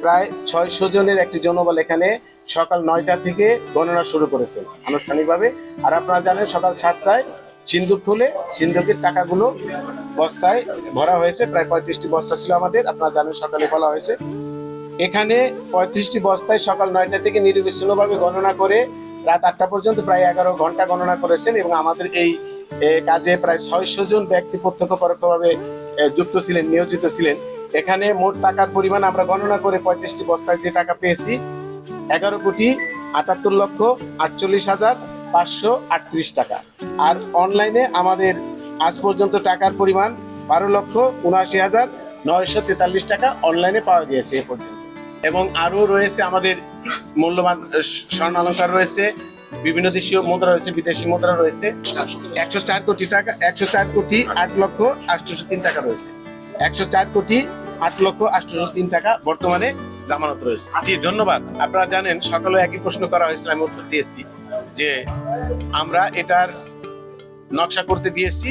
প্রায় 600 জনের একটি জনবল এখানে সকাল 9টা থেকে গণনা শুরু করেছেন আনুষ্ঠানিকভাবে। আর আপনারা জানেন সকাল 7টায় সিন্দুক খুলে সিন্দুকের টাকাগুলো বস্তায় ভরা হয়েছে। প্রায় 35টি বস্তা ছিল আমাদের, আপনারা জানেন সকালে বলা হয়েছে। এখানে 35টি বস্তায় সকাল 9টা থেকে নিরবিচ্ছিন্নভাবে গণনা করে রাত 8টা পর্যন্ত প্রায় 11 ঘন্টা গণনা করেছেন। এবং আমাদের এই কাজে প্রায় 600 জন ব্যক্তি প্রত্যক্ষ পরোক্ষভাবে যুক্ত ছিলেন, নিয়োজিত ছিলেন। এখানে মোট টাকার পরিমাণ আমরা গণনা করে 35টি বস্তায় যে টাকা পেয়েছি 11,78,48,538 টাকা। আর অনলাইনে আমাদের আজ পর্যন্ত টাকার পরিমাণ 12,79,943 টাকা অনলাইনে পাওয়া গিয়েছে এ পর্যন্ত। এবং আরো রয়েছে আমাদের মূল্যবান স্বর্ণালঙ্কার রয়েছে, বিভিন্ন দেশীয় মুদ্রা রয়েছে, বিদেশি মুদ্রা রয়েছে। 104 কোটি টাকা, 104 কোটি 8,08,03 টাকা রয়েছে। 104 কোটি 8,08,03 টাকা বর্তমানে জামানত রয়েছে। জি ধন্যবাদ। আপনারা জানেন সকালে একই প্রশ্ন করা হয়েছিল, আমি উত্তর দিয়েছি যে আমরা এটার নকশা করতে দিয়েছি।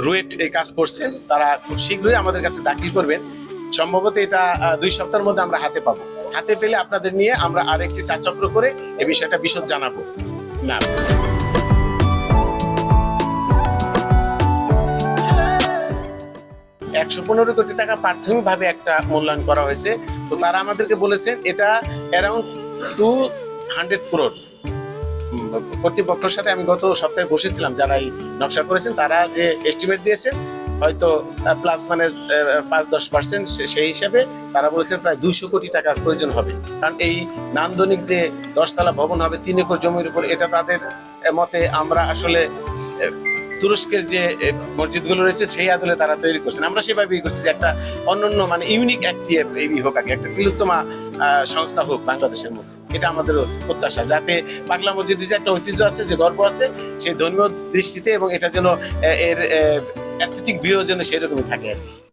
রুয়েট এই কাজ করছেন, তারা খুব শীঘ্রই আমাদের কাছে দাখিল করবেন। সম্ভবত এটা 2 সপ্তাহের মধ্যে আমরা হাতে পাবো। হাতে পেলে আপনাদের নিয়ে আমরা আরেকটি চাচক্র করে এই বিষয়টা বিশদ জানাবো। না 115 কোটি টাকা প্রাথমিকভাবে একটা মূল্যায়ন করা হয়েছে। তো তারা আমাদেরকে বলেছেন এটা অ্যারাউন্ড 200 করোড়। কর্তৃপক্ষের সাথে আমি গত সপ্তাহে বসেছিলাম, যারা এই নকশা করেছেন তারা যে এস্টিমেট দিয়েছেন হয়তো প্লাস মানে 5-10%, সেই হিসাবে তারা বলেছেন প্রায় 200 কোটি টাকার প্রয়োজন হবে। কারণ এই নান্দনিক যে 10 তলা ভবন হবে 3 একর জমির উপর, এটা তাদের মতে আমরা আসলে তুরস্কের যে মসজিদগুলো রয়েছে সেই আদলে তারা তৈরি করছেন। আমরা সেভাবেই করছি যে একটা অন্যান্য মানে ইউনিক একটি হোক, আগে একটা তিলোত্তমা সংস্থা হোক বাংলাদেশের মধ্যে। এটা আমাদের প্রত্যাশা, যাতে পাগলা মসজিদের যে একটা ঐতিহ্য আছে, যে গর্ব আছে, সেই ধর্মীয় দৃষ্টিতে এবং এটা যেন এর অ্যাস্থেটিক ভিউ যেন সেরকমই থাকে আর কি।